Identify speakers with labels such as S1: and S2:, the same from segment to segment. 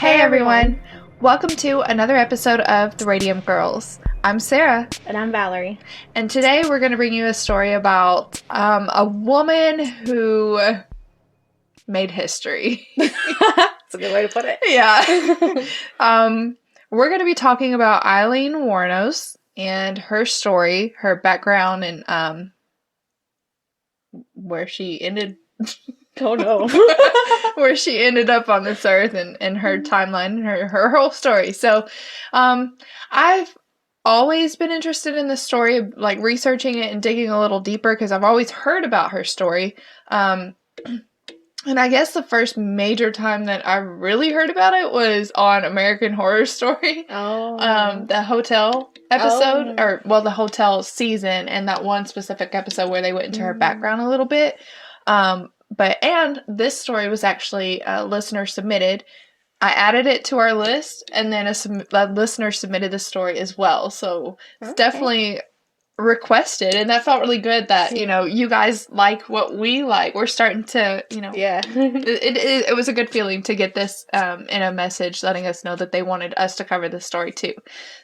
S1: Hey everyone! Welcome to another episode of The Radium Girls. I'm Sarah.
S2: And I'm Valerie.
S1: And today we're going to bring you a story about a woman who made history.
S2: That's a good way to put it.
S1: Yeah. We're going to be talking about Aileen Wuornos and her story, her background, and where she ended...
S2: Oh no.
S1: where she ended up on this earth and her timeline and her whole story. So I've always been interested in this story, like researching it and digging a little deeper because I've always heard about her story. And I guess the first major time that I really heard about it was on American Horror Story.
S2: Oh.
S1: The hotel episode, the hotel season, and that one specific episode where they went into her background a little bit. And this story was actually a listener submitted. I added it to our list, and then a listener submitted the story as well. So it's definitely requested, and that felt really good that, you guys like what we like. We're starting to,
S2: Yeah.
S1: it was a good feeling to get this in a message letting us know that they wanted us to cover this story too.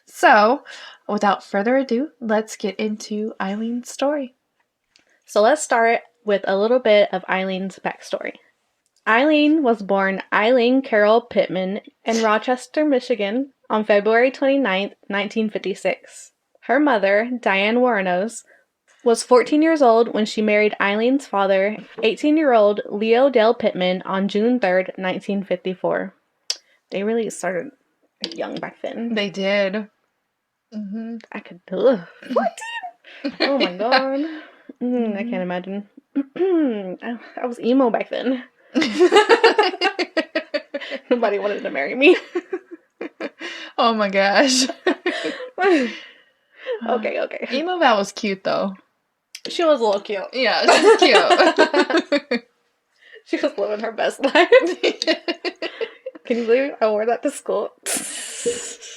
S1: So without further ado, let's get into Eileen's story.
S2: So let's start with a little bit of Eileen's backstory. Eileen was born Eileen Carol Pittman in Rochester, Michigan on February 29th, 1956. Her mother, Diane Wuornos, was 14 years old when she married Eileen's father, 18-year-old Leo Dale Pittman, on June 3rd, 1954. They really started young back then.
S1: They did. Mm-hmm.
S2: I could... 14? Oh my god. I can't imagine. I was emo back then. Nobody wanted to marry me.
S1: Oh my gosh.
S2: Okay.
S1: Emo Val was cute though.
S2: She was a little cute.
S1: Yeah, she was cute.
S2: She was living her best life. Can you believe I wore that to school?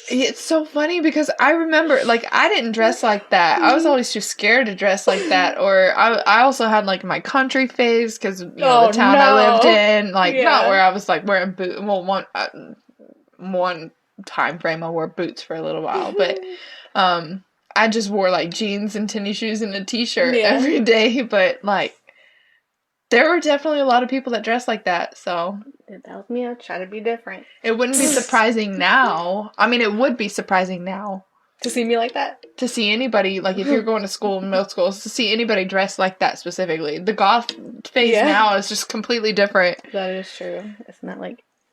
S1: It's so funny because I remember, I didn't dress like that. I was always too scared to dress like that. Or I also had, my country phase because, the town I lived in. Not where I was, wearing boots. Well, one time frame I wore boots for a little while. But I just wore, jeans and tennis shoes and a t-shirt every day. But, there were definitely a lot of people that dressed like that, so...
S2: That was me. I try to be different.
S1: It wouldn't be surprising now. I mean, it would be surprising now.
S2: To see me like that?
S1: To see anybody, if you're going to school, middle school, to see anybody dressed like that specifically. The goth phase now is just completely different.
S2: That is true. It's not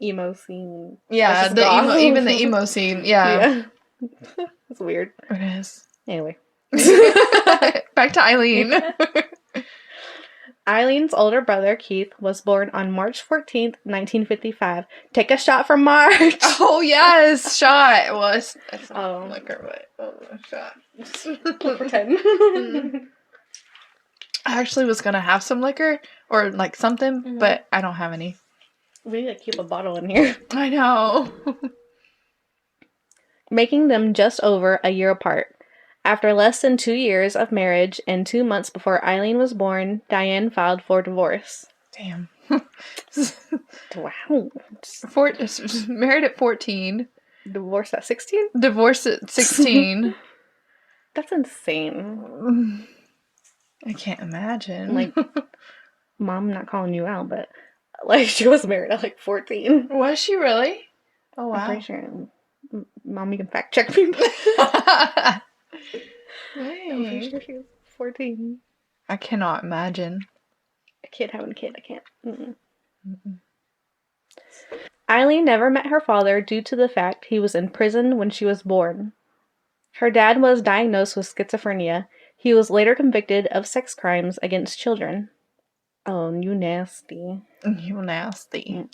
S2: emo scene.
S1: Yeah, even the emo scene, yeah.
S2: It's weird.
S1: It is.
S2: Anyway.
S1: Back to Eileen.
S2: Eileen's older brother, Keith, was born on March 14th, 1955. Take a shot from March!
S1: Oh, yes! Shot! Well, it's not liquor, but shot.
S2: Pretend.
S1: I actually was gonna have some liquor, or, something, but I don't have any.
S2: We need to keep a bottle in here.
S1: I know.
S2: Making them just over a year apart. After less than 2 years of marriage and 2 months before Eileen was born, Diane filed for divorce.
S1: Damn.
S2: Wow.
S1: Married at 14.
S2: Divorced at 16?
S1: Divorced at 16.
S2: That's insane.
S1: I can't imagine.
S2: Mom, I'm not calling you out, but, she was married at, 14.
S1: Was she really? Oh, wow.
S2: I'm pretty sure. Mom, you can fact check me. I'm pretty sure she was 14.
S1: I cannot imagine.
S2: A kid having a kid, I can't. Eileen never met her father due to the fact he was in prison when she was born. Her dad was diagnosed with schizophrenia. He was later convicted of sex crimes against children. Oh, you nasty.
S1: You nasty.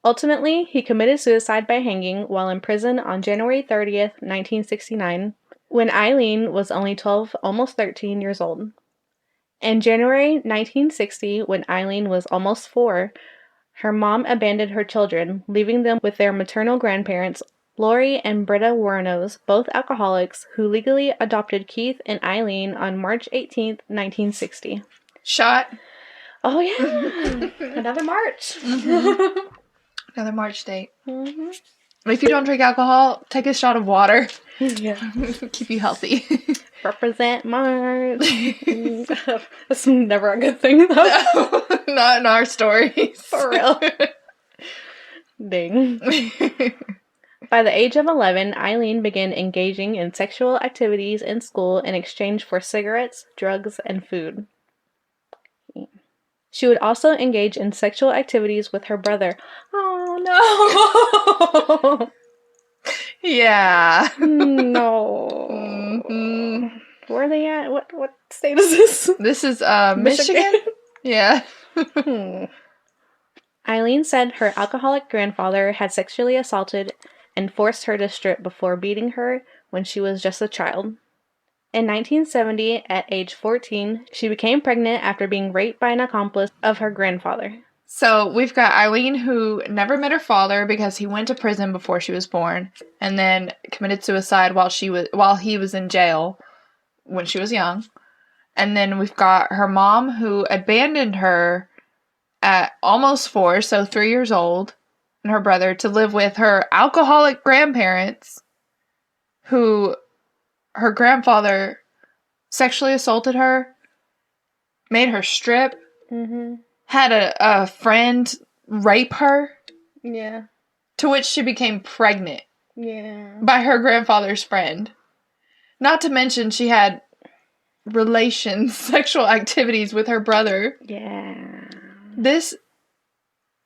S2: Ultimately, he committed suicide by hanging while in prison on January 30th, 1969. When Eileen was only 12, almost 13 years old. In January 1960, when Eileen was almost 4, her mom abandoned her children, leaving them with their maternal grandparents, Lori and Britta Wuornos, both alcoholics, who legally adopted Keith and Eileen on March 18th, 1960.
S1: Shot.
S2: Oh, yeah. Another March.
S1: Another March date.
S2: Mm-hmm.
S1: If you don't drink alcohol, take a shot of water.
S2: Yeah.
S1: Keep you healthy.
S2: Represent March. That's never a good thing, though.
S1: No, not in our stories.
S2: For real. Dang. By the age of 11, Eileen began engaging in sexual activities in school in exchange for cigarettes, drugs, and food. She would also engage in sexual activities with her brother. Oh, no!
S1: Yeah.
S2: No.
S1: Mm-hmm.
S2: Where are they at? What state is this?
S1: This is Michigan? Yeah.
S2: Eileen said her alcoholic grandfather had sexually assaulted and forced her to strip before beating her when she was just a child. In 1970, at age 14, she became pregnant after being raped by an accomplice of her grandfather.
S1: So we've got Eileen, who never met her father because he went to prison before she was born, and then committed suicide while he was in jail when she was young. And then we've got her mom, who abandoned her at almost 4, so 3 years old, and her brother to live with her alcoholic grandparents, who her grandfather sexually assaulted her, made her strip, had a friend rape her, to which she became pregnant by her grandfather's friend. Not to mention she had sexual activities with her brother.
S2: Yeah.
S1: This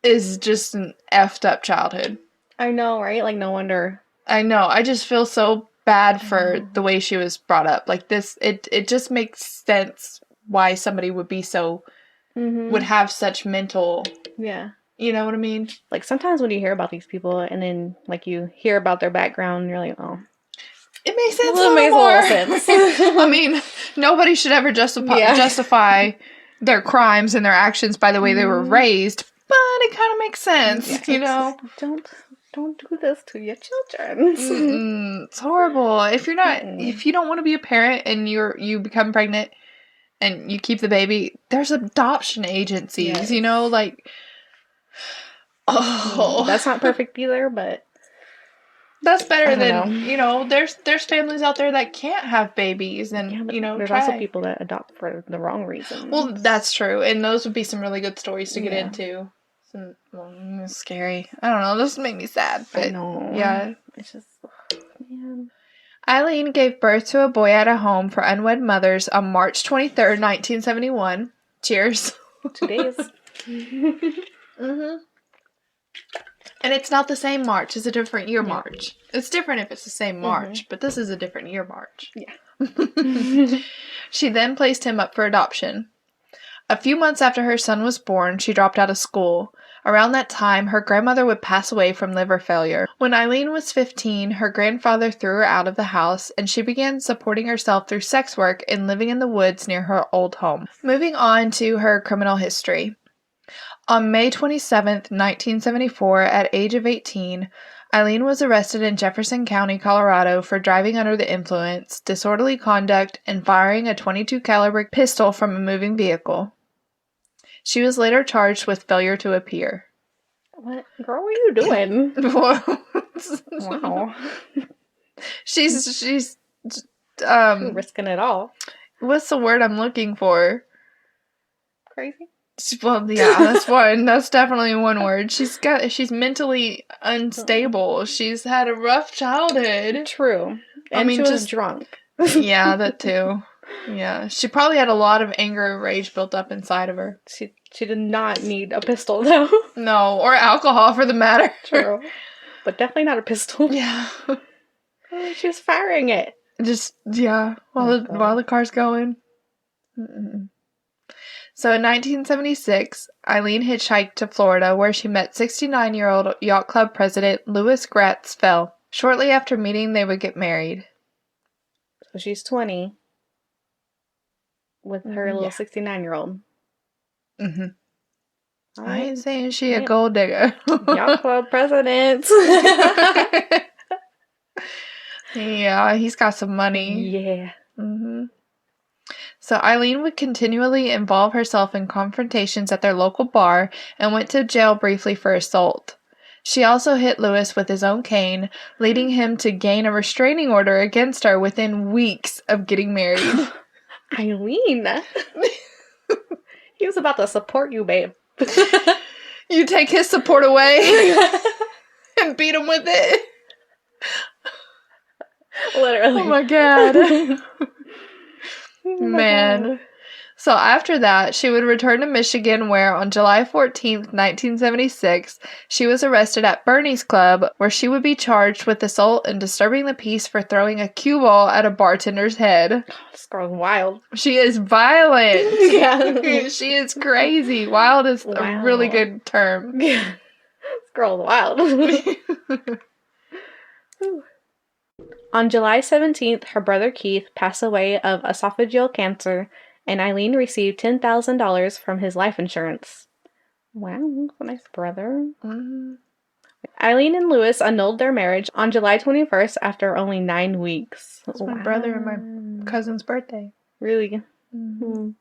S1: is just an effed up childhood.
S2: I know, right? Like, no wonder.
S1: I know. I just feel so bad for the way she was brought up. Like, this, it just makes sense why somebody would be so, would have such mental...
S2: Yeah.
S1: You know what I mean?
S2: Like, sometimes when you hear about these people and then, like, you hear about their background, you're like, oh...
S1: It makes sense a little sense. I mean, nobody should ever justify their crimes and their actions by the way they were raised, but it kind of makes sense, you know?
S2: Don't do this to your children.
S1: It's horrible. If you don't want to be a parent and you become pregnant and you keep the baby, there's adoption agencies, you know? Like,
S2: that's not perfect either, but...
S1: That's better than, you know, there's families out there that can't have babies and, you know,
S2: there's also people that adopt for the wrong reasons.
S1: Well, that's true. And those would be some really good stories to get into. It's scary. I don't know. This make me sad. But,
S2: I know.
S1: Yeah.
S2: It's just, man.
S1: Eileen gave birth to a boy at a home for unwed mothers on March 23rd, 1971. Cheers.
S2: 2 days.
S1: And it's not the same March. It's a different year March. It's different if it's the same March, but this is a different year March.
S2: Yeah.
S1: She then placed him up for adoption. A few months after her son was born, she dropped out of school. Around that time, her grandmother would pass away from liver failure. When Eileen was 15, her grandfather threw her out of the house, and she began supporting herself through sex work and living in the woods near her old home. Moving on to her criminal history. On May 27th, 1974, at age of 18, Eileen was arrested in Jefferson County, Colorado for driving under the influence, disorderly conduct, and firing a .22 caliber pistol from a moving vehicle. She was later charged with failure to appear.
S2: What? Girl, what are you doing? Wow.
S1: She's
S2: risking it all.
S1: What's the word I'm looking for?
S2: Crazy?
S1: Well, yeah, that's one. That's definitely one word. She's mentally unstable. She's had a rough childhood.
S2: True. And she was drunk.
S1: Yeah, that too. Yeah. She probably had a lot of anger and rage built up inside of her.
S2: She did not need a pistol, though.
S1: No, or alcohol for the matter.
S2: True. But definitely not a pistol.
S1: Yeah.
S2: She was firing it.
S1: Just, yeah, while the car's going. So in 1976, Eileen hitchhiked to Florida, where she met 69-year-old yacht club president Louis Gratz-Fell. Shortly after meeting, they would get married.
S2: So she's 20 with her little 69-year-old.
S1: I ain't saying she a gold digger.
S2: Yacht club president.
S1: Yeah, he's got some money.
S2: Yeah.
S1: So Eileen would continually involve herself in confrontations at their local bar and went to jail briefly for assault. She also hit Lewis with his own cane, leading him to gain a restraining order against her within weeks of getting married.
S2: Eileen. He was about to support you, babe.
S1: You take his support away and beat him with it.
S2: Literally.
S1: Oh my god. Man. So after that, she would return to Michigan where on July 14th, 1976, she was arrested at Bernie's Club where she would be charged with assault and disturbing the peace for throwing a cue ball at a bartender's head.
S2: This girl's wild.
S1: She is violent.
S2: Yeah.
S1: She is crazy. Wild is a really good term.
S2: Yeah. This girl's wild. On July 17th, her brother Keith passed away of esophageal cancer, and Eileen received $10,000 from his life insurance. Wow, a nice brother.
S1: Mm-hmm.
S2: Eileen and Lewis annulled their marriage on July 21st after only 9 weeks.
S1: That's my brother and my cousin's birthday.
S2: Really?
S1: Mm-hmm.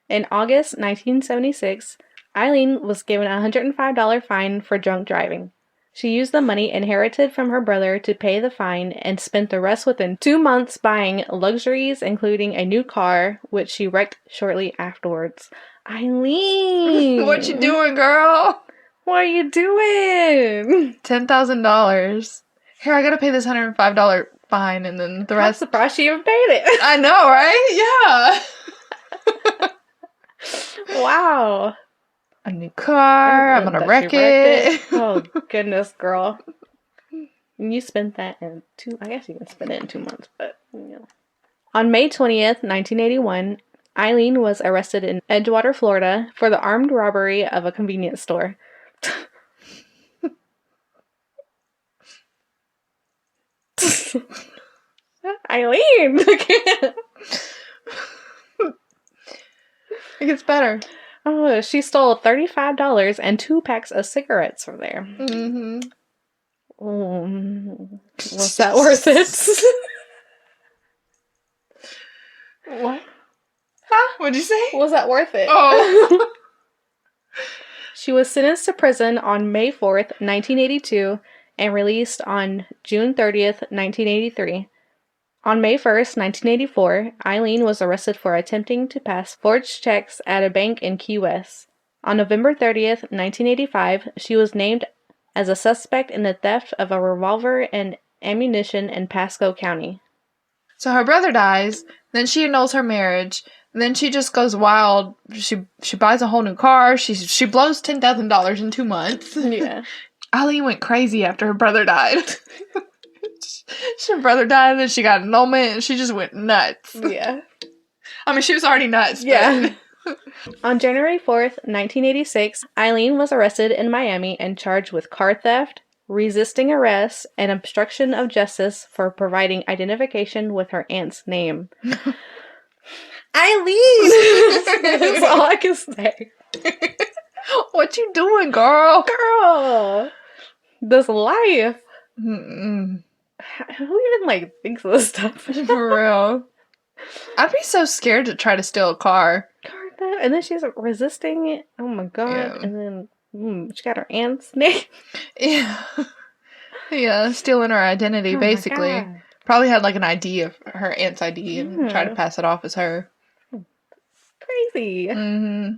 S2: In August 1976, Eileen was given a $105 fine for drunk driving. She used the money inherited from her brother to pay the fine and spent the rest within 2 months buying luxuries, including a new car, which she wrecked shortly afterwards. Eileen!
S1: What you doing, girl?
S2: What are you doing?
S1: $10,000. Here, I gotta pay this $105 fine, and then the rest...
S2: I'm surprised she even paid it.
S1: I know, right? Yeah.
S2: Wow.
S1: A new car. I'm gonna wreck it.
S2: Oh, goodness, girl. And you spent that in I guess you can spend it in 2 months, but, you know. On May 20th, 1981, Eileen was arrested in Edgewater, Florida, for the armed robbery of a convenience store. Eileen!
S1: It gets better.
S2: Oh, she stole $35 and 2 packs of cigarettes from there.
S1: Mm-hmm.
S2: Was that worth it?
S1: What? Huh? What'd you say?
S2: Was that worth it?
S1: Oh.
S2: She was sentenced to prison on May 4th, 1982, and released on June 30th, 1983. On May 1st, 1984, Eileen was arrested for attempting to pass forged checks at a bank in Key West. On November 30th, 1985, she was named as a suspect in the theft of a revolver and ammunition in Pasco County.
S1: So her brother dies, then she annuls her marriage, and then she just goes wild. She buys a whole new car. She blows $10,000 in 2 months.
S2: Yeah.
S1: Eileen went crazy after her brother died. Her brother died, and then she got annulment, and she just went nuts.
S2: Yeah.
S1: I mean, she was already nuts.
S2: Yeah. On January 4th, 1986, Eileen was arrested in Miami and charged with car theft, resisting arrest, and obstruction of justice for providing identification with her aunt's name. Eileen! That's all I can say.
S1: What you doing, girl?
S2: Girl! This life.
S1: Mm-mm.
S2: Who even, thinks of this stuff?
S1: For real. I'd be so scared to try to steal a car.
S2: And then she's resisting it. Oh my god. Yeah. And then she got her aunt's name.
S1: Yeah. Yeah, stealing her identity, basically. Probably had an ID of her aunt's ID and tried to pass it off as her.
S2: Crazy.
S1: Mm-hmm.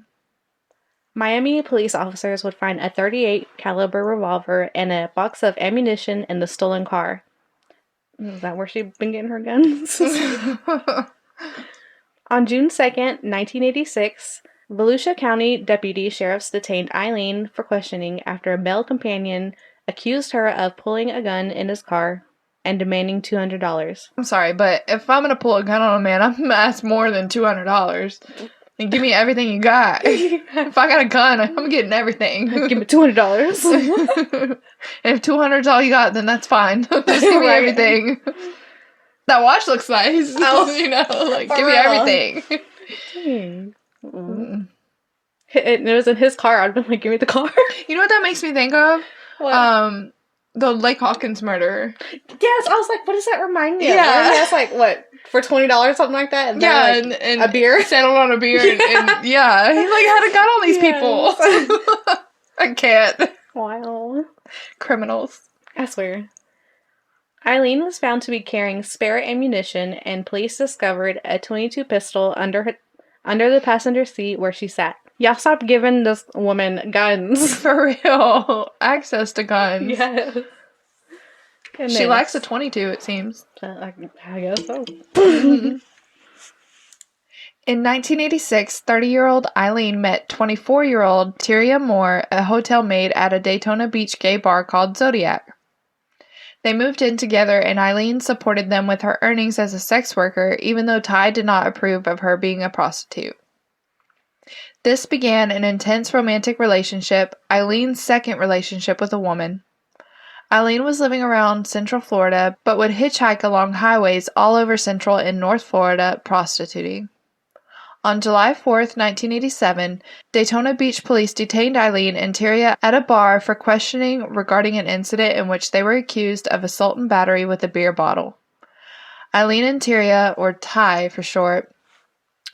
S2: Miami police officers would find a .38 caliber revolver and a box of ammunition in the stolen car. Is that where she'd been getting her guns? On June 2nd, 1986, Volusia County deputy sheriffs detained Eileen for questioning after a male companion accused her of pulling a gun in his car and demanding $200.
S1: I'm sorry, but if I'm going to pull a gun on a man, I'm going to ask more than $200. And give me everything you got. If I got a gun, I'm getting everything.
S2: Give me $200.
S1: And if $200's all you got, then that's fine. Just give me everything. That watch looks nice.
S2: Oh,
S1: give me everything.
S2: It was in his car. I'd been like, give me the car.
S1: You know what that makes me think of?
S2: What?
S1: The Lake Hawkins murder.
S2: Yes, I was like, what does that remind me of?
S1: Yeah.
S2: That's what, for $20, something like that? And
S1: yeah,
S2: then,
S1: and
S2: a beer?
S1: Settled on a beer, and yeah. He, had a gun on these people. I can't.
S2: Wow.
S1: Criminals.
S2: I swear. Eileen was found to be carrying spare ammunition, and police discovered a .22 pistol under the passenger seat where she sat. Y'all stop giving this woman guns.
S1: For real. Access to guns.
S2: Yes.
S1: She likes a .22, it seems.
S2: I guess so.
S1: Mm-hmm. In 1986, 30-year-old Eileen met 24-year-old Tyria Moore, a hotel maid at a Daytona Beach gay bar called Zodiac. They moved in together, and Eileen supported them with her earnings as a sex worker, even though Ty did not approve of her being a prostitute. This began an intense romantic relationship, Eileen's second relationship with a woman. Eileen was living around Central Florida, but would hitchhike along highways all over Central and North Florida prostituting. On July 4th, 1987, Daytona Beach police detained Eileen and Tyria at a bar for questioning regarding an incident in which they were accused of assault and battery with a beer bottle. Eileen and Tyria, or Ty for short,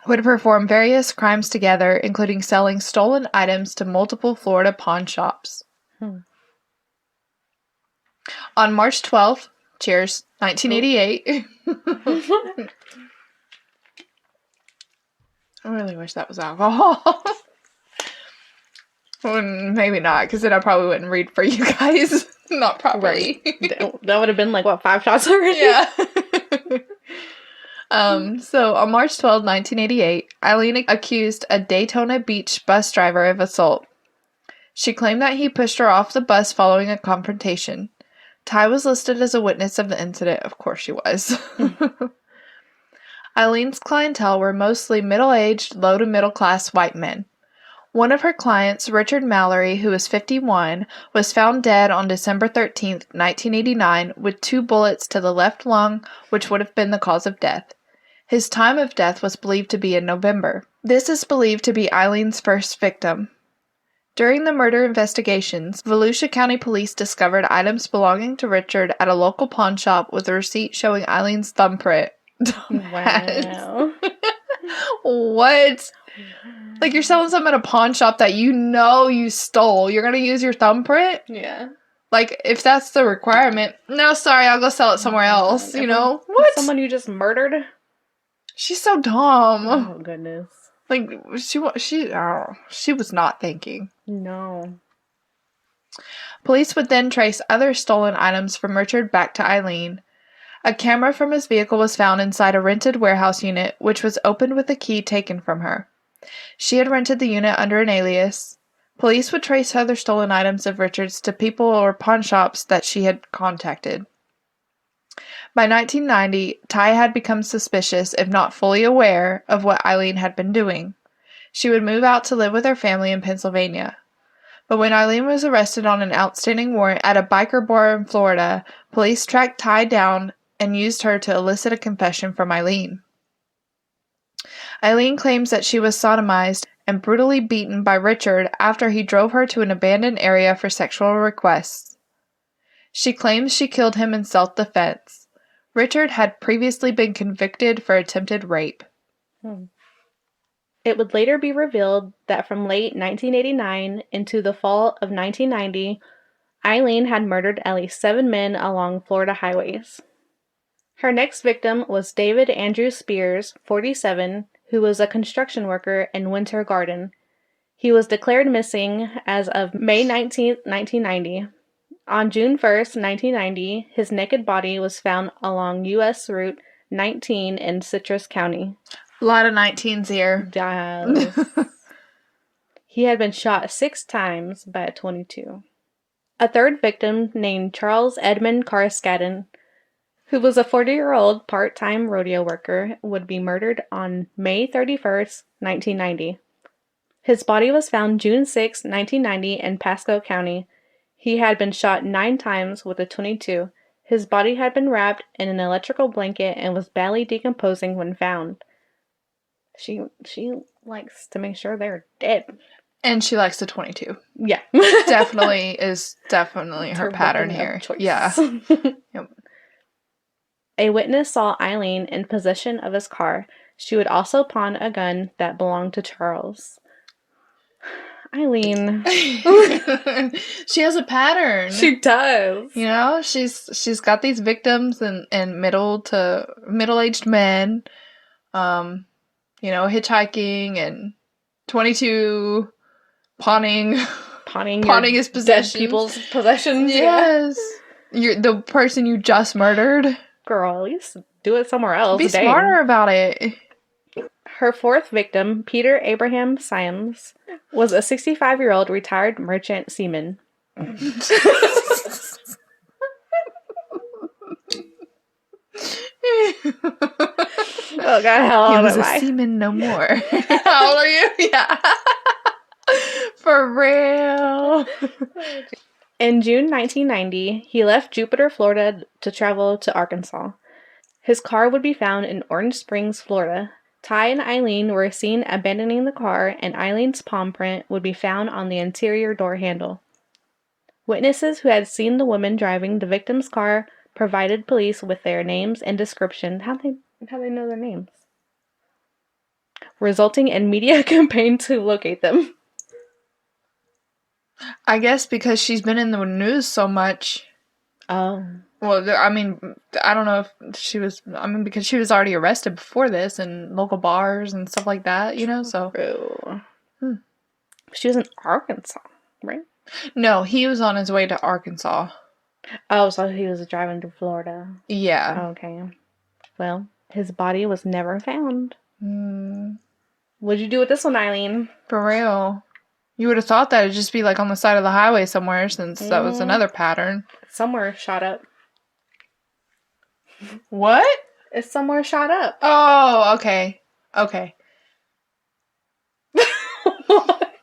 S1: would perform various crimes together, including selling stolen items to multiple Florida pawn shops. On March 12th, cheers, 1988... I really wish that was alcohol. Well, maybe not, because then I probably wouldn't read for you guys. Not properly.
S2: Right. That would have been like, what, 5 shots already?
S1: Yeah. So on March 12, 1988, Eileen accused a Daytona Beach bus driver of assault. She claimed that he pushed her off the bus following a confrontation. Ty was listed as a witness of the incident. Of course she was. Eileen's clientele were mostly middle-aged, low-to-middle-class white men. One of her clients, Richard Mallory, who was 51, was found dead on December 13, 1989, with 2 bullets to the left lung, which would have been the cause of death. His time of death was believed to be in November. This is believed to be Eileen's first victim. During the murder investigations, Volusia County Police discovered items belonging to Richard at a local pawn shop with a receipt showing Eileen's thumbprint.
S2: Wow.
S1: What? Like, you're selling something at a pawn shop that you know you stole. You're gonna use your thumbprint?
S2: Yeah.
S1: Like, if that's the requirement. No, sorry, I'll go sell it somewhere else, you know?
S2: What? Someone you just murdered?
S1: She's so dumb.
S2: Oh, goodness.
S1: Like, she was not thinking.
S2: No.
S1: Police would then trace other stolen items from Richard back to Eileen. A camera from his vehicle was found inside a rented warehouse unit, which was opened with a key taken from her. She had rented the unit under an alias. Police would trace other stolen items of Richard's to people or pawn shops that she had contacted. By 1990, Ty had become suspicious, if not fully aware, of what Eileen had been doing. She would move out to live with her family in Pennsylvania. But when Eileen was arrested on an outstanding warrant at a biker bar in Florida, police tracked Ty down and used her to elicit a confession from Eileen. Eileen claims that she was sodomized and brutally beaten by Richard after he drove her to an abandoned area for sexual requests. She claims she killed him in self-defense. Richard had previously been convicted for attempted rape.
S2: It would later be revealed that from late 1989 into the fall of 1990, Eileen had murdered at least 7 men along Florida highways. Her next victim was David Andrew Spears, 47, who was a construction worker in Winter Garden. He was declared missing as of May 19, 1990. On June 1st, 1990, his naked body was found along U.S. Route 19 in Citrus County.
S1: A lot of 19s here.
S2: He had been shot 6 times by a .22. A third victim, named Charles Edmund Caraskaden, who was a 40-year-old part-time rodeo worker, would be murdered on May 31st, 1990. His body was found June 6, 1990 in Pasco County. He had been shot 9 times with a .22. His body had been wrapped in an electrical blanket and was badly decomposing when found. She likes to make sure they're dead.
S1: And she likes the .22.
S2: Yeah.
S1: Definitely her pattern here. Yeah. Yep.
S2: A witness saw Eileen in possession of his car. She would also pawn a gun that belonged to Charles. Eileen.
S1: She has a pattern.
S2: She does.
S1: You know, she's got these victims and middle-aged men, you know, hitchhiking and 22 pawning his possessions.
S2: Dead people's possessions.
S1: Yes. You're the person you just murdered.
S2: Girl, at least do it somewhere else.
S1: Be smarter about it.
S2: Her fourth victim, Peter Abraham Symes, was a 65-year-old retired merchant seaman. Oh God, how old am I?
S1: He was a seaman no more. How old are you? Yeah. For real.
S2: In June 1990, he left Jupiter, Florida to travel to Arkansas. His car would be found in Orange Springs, Florida. Ty and Eileen were seen abandoning the car, and Eileen's palm print would be found on the interior door handle. Witnesses who had seen the woman driving the victim's car provided police with their names and description. How they know their names? Resulting in media campaign to locate them.
S1: I guess because she's been in the news so much.
S2: Oh.
S1: Well, I mean, I don't know if she was... I mean, because she was already arrested before this in local bars and stuff like that, you know, so...
S2: True. She was in Arkansas, right?
S1: No, he was on his way to Arkansas.
S2: Oh, so he was driving to Florida.
S1: Yeah.
S2: Okay. Well, his body was never found. What'd you do with this one, Eileen?
S1: For real. You would have thought that it'd just be like on the side of the highway somewhere, since that was another pattern.
S2: Somewhere shot up.
S1: What?
S2: It's somewhere shot up.
S1: Oh, okay. Okay.
S2: What?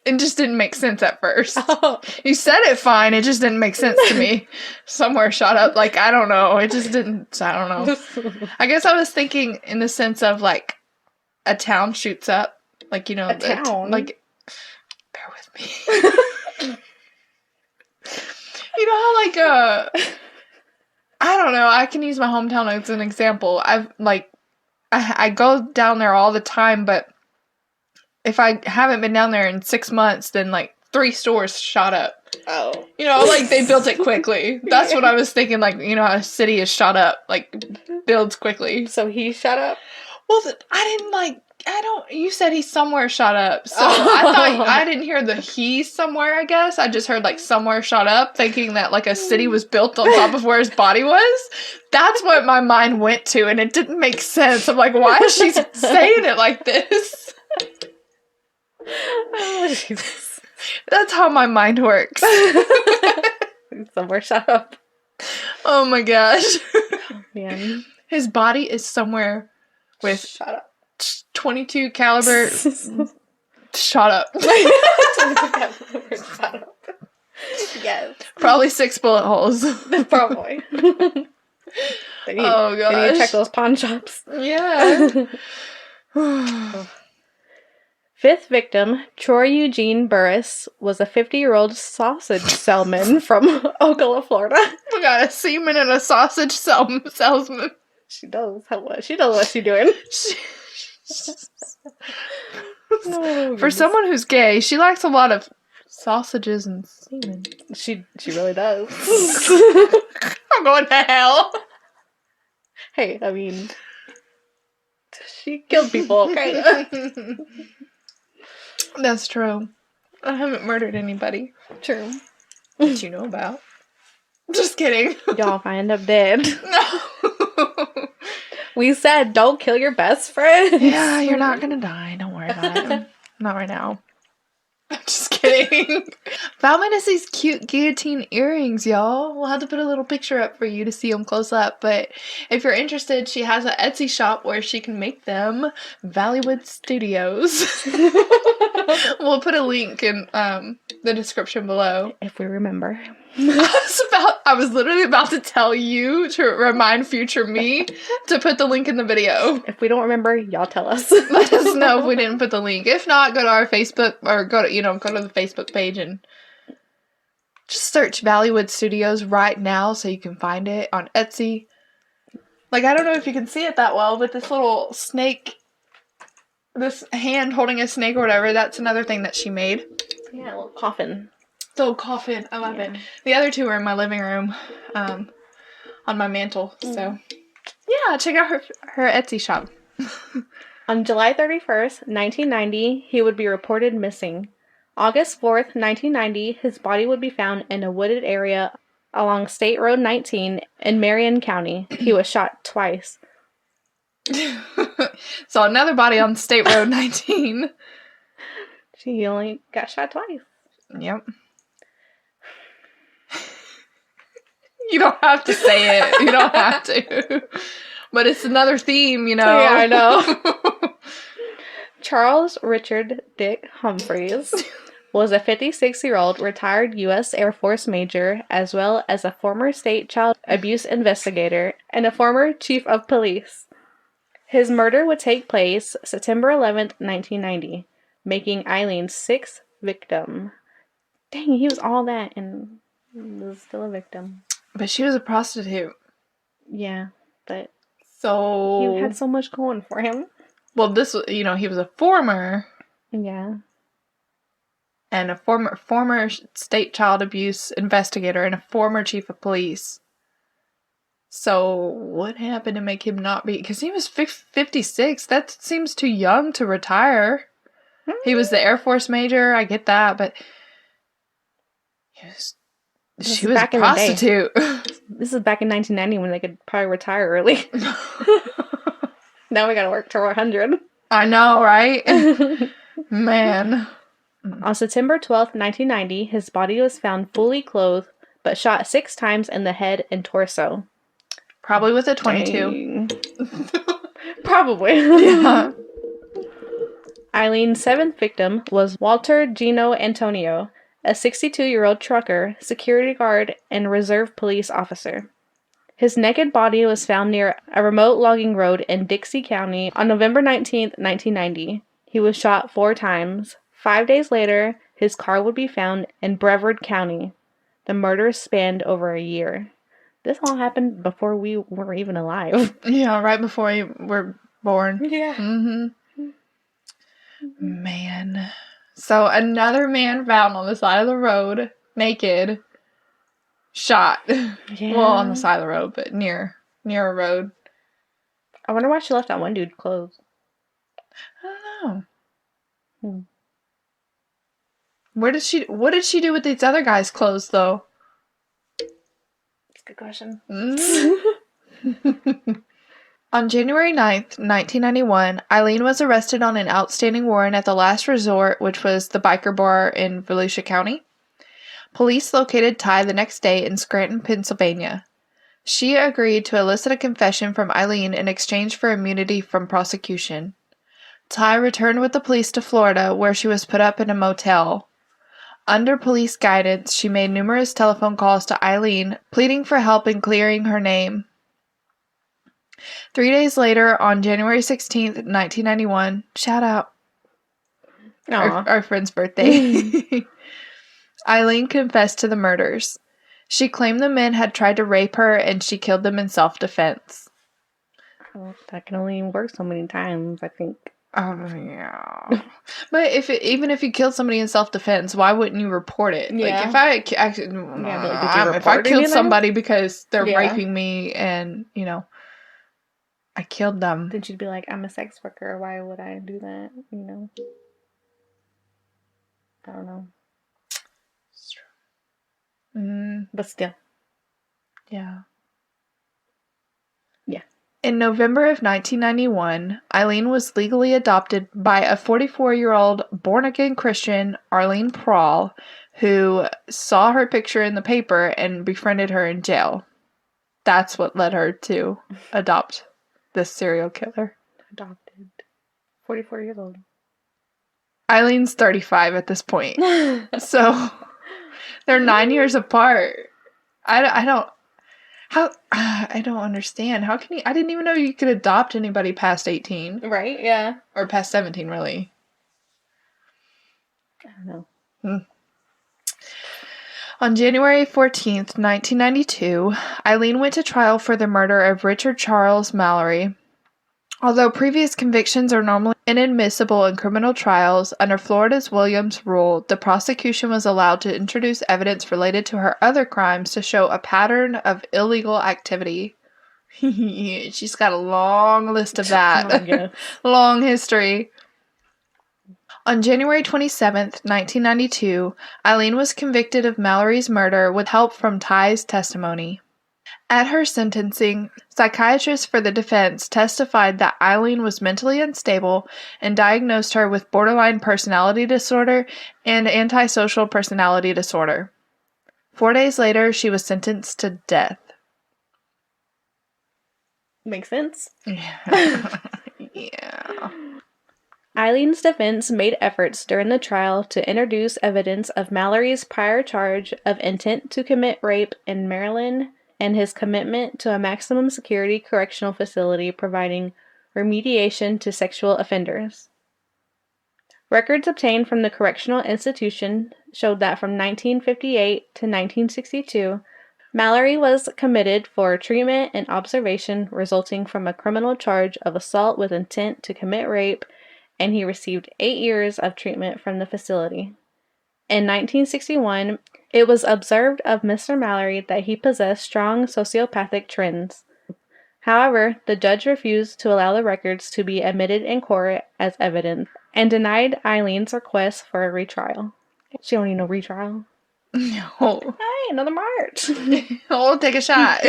S1: It just didn't make sense at first.
S2: Oh.
S1: You said it fine, it just didn't make sense to me. Somewhere shot up, like, I don't know. It just didn't, I don't know. I guess I was thinking in the sense of, like, a town shoots up. Like, you know.
S2: A town?
S1: Like, bear with me. You know how, like, I don't know, I can use my hometown as an example. I go down there all the time, but if I haven't been down there in 6 months, then, like, 3 stores shot up.
S2: Oh.
S1: You know, like, they built it quickly. That's what I was thinking, like, you know how a city is shot up, like, builds quickly.
S2: So he shot up?
S1: Well, you said he's somewhere shot up, so I thought, I didn't hear the he somewhere, I guess. I just heard, like, somewhere shot up, thinking that, like, a city was built on top of where his body was. That's what my mind went to, and it didn't make sense. I'm like, why is she saying it like this?
S2: Oh, Jesus.
S1: That's how my mind works.
S2: Somewhere shut up.
S1: Oh my gosh.
S2: Man.
S1: His body is somewhere with
S2: Shut up.
S1: 22 caliber shot up.
S2: Shut up. Yes.
S1: Probably 6 bullet holes.
S2: Probably. Oh gosh. They need to check those pawn shops.
S1: Yeah.
S2: Fifth victim, Troy Eugene Burris, was a 50-year-old sausage salesman from Ocala, Florida.
S1: We got a seaman and a sausage salesman.
S2: She knows what she's doing.
S1: For someone who's gay, she likes a lot of sausages and semen.
S2: She really does.
S1: I'm going to hell.
S2: Hey, I mean, she killed people, okay?
S1: That's true. I haven't murdered anybody.
S2: True.
S1: That you know about. Just kidding.
S2: Y'all find up dead.
S1: No.
S2: We said don't kill your best friend.
S1: Yeah, you're not gonna die. Don't worry about it. Not right now. I'm just kidding. Val made us these cute guillotine earrings, y'all. We'll have to put a little picture up for you to see them close up. But if you're interested, she has an Etsy shop where she can make them. Valleywood Studios. We'll put a link in the description below.
S2: If we remember.
S1: I was literally about to tell you to remind future me to put the link in the video.
S2: If we don't remember, y'all tell us.
S1: Let us know if we didn't put the link. If not, go to our Facebook or go to the Facebook page and just search Valleywood Studios right now so you can find it on Etsy. Like, I don't know if you can see it that well, but this little snake, this hand holding a snake or whatever, that's another thing that she made.
S2: Yeah, a little coffin.
S1: Little coffin. I love it. The other two are in my living room, on my mantle. So, yeah, check out her Etsy shop.
S2: On July 31st, 1990, he would be reported missing. August 4th, 1990, his body would be found in a wooded area along State Road 19 in Marion County. He was shot twice.
S1: So another body on State Road 19.
S2: He only got shot twice.
S1: Yep. You don't have to say it. You don't have to. But it's another theme, you know.
S2: Yeah, I know. Charles Richard Dick Humphreys was a 56-year-old retired U.S. Air Force major, as well as a former state child abuse investigator and a former chief of police. His murder would take place September 11th, 1990, making Eileen's 6th victim. Dang, he was all that and was still a victim.
S1: But she was a prostitute.
S2: Yeah, but
S1: so
S2: he had so much going for him.
S1: Well, this, you know, he was a former.
S2: Yeah.
S1: And a former state child abuse investigator and a former chief of police. So what happened to make him not be? Because he was 56. That seems too young to retire. He was the Air Force major. I get that, but she was a prostitute.
S2: This is back in 1990 when they could probably retire early. Now we gotta work till we're 100.
S1: I know, right? Man.
S2: On September 12th, 1990, his body was found fully clothed, but shot 6 times in the head and torso.
S1: Probably with a 22.
S2: Probably.
S1: Yeah.
S2: Eileen's 7th victim was Walter Gino Antonio, a 62-year-old trucker, security guard, and reserve police officer. His naked body was found near a remote logging road in Dixie County on November 19th, 1990. He was shot 4 times. 5 days later, his car would be found in Brevard County. The murders spanned over a year. This all happened before we were even alive.
S1: Yeah, right before we were born.
S2: Yeah.
S1: Mm-hmm. Man. So another man found on the side of the road, naked, shot. Yeah. Well, on the side of the road, but near a road.
S2: I wonder why she left that one dude clothes.
S1: I don't know. What did she do with these other guys' clothes, though?
S2: That's a good question.
S1: On January 9th, 1991, Eileen was arrested on an outstanding warrant at the last resort, which was the biker bar in Volusia County. Police located Ty the next day in Scranton, Pennsylvania. She agreed to elicit a confession from Eileen in exchange for immunity from prosecution. Ty returned with the police to Florida, where she was put up in a motel. Under police guidance, she made numerous telephone calls to Eileen, pleading for help in clearing her name. 3 days later, on January 16th, 1991, shout out our friend's birthday, Eileen confessed to the murders. She claimed the men had tried to rape her and she killed them in self-defense.
S2: Well, that can only work so many times, I think.
S1: Oh, yeah. But even if you killed somebody in self-defense, why wouldn't you report it?
S2: Yeah.
S1: Like, if I killed somebody because they're raping me and, you know, I killed them.
S2: Then she'd be like, I'm a sex worker. Why would I do that? You know? I don't know.
S1: It's true.
S2: But still.
S1: Yeah.
S2: Yeah.
S1: In November of 1991, Eileen was legally adopted by a 44-year-old born-again Christian, Arlene Prawl, who saw her picture in the paper and befriended her in jail. That's what led her to adopt this serial killer.
S2: Adopted. 44 years old.
S1: Eileen's 35 at this point. So, they're 9 years apart. I don't understand. How can you... I didn't even know you could adopt anybody past 18.
S2: Right, yeah.
S1: Or past 17, really.
S2: I don't
S1: know. On January 14th, 1992, Eileen went to trial for the murder of Richard Charles Mallory. Although previous convictions are normally inadmissible in criminal trials, under Florida's Williams rule, the prosecution was allowed to introduce evidence related to her other crimes to show a pattern of illegal activity. She's got a long list of that. Long history. On January 27th, 1992, Eileen was convicted of Mallory's murder with help from Ty's testimony. At her sentencing, psychiatrists for the defense testified that Eileen was mentally unstable and diagnosed her with borderline personality disorder and antisocial personality disorder. 4 days later, she was sentenced to death.
S2: Makes sense.
S1: Yeah.
S2: Eileen's defense made efforts during the trial to introduce evidence of Mallory's prior charge of intent to commit rape in Maryland and his commitment to a maximum security correctional facility providing remediation to sexual offenders. Records obtained from the correctional institution showed that from 1958 to 1962, Mallory was committed for treatment and observation resulting from a criminal charge of assault with intent to commit rape, and he received 8 years of treatment from the facility. In 1961, it was observed of Mr. Mallory that he possessed strong sociopathic trends. However, the judge refused to allow the records to be admitted in court as evidence and denied Eileen's request for a retrial. She don't need no retrial.
S1: No.
S2: Hey, another March.
S1: I'll take a shot.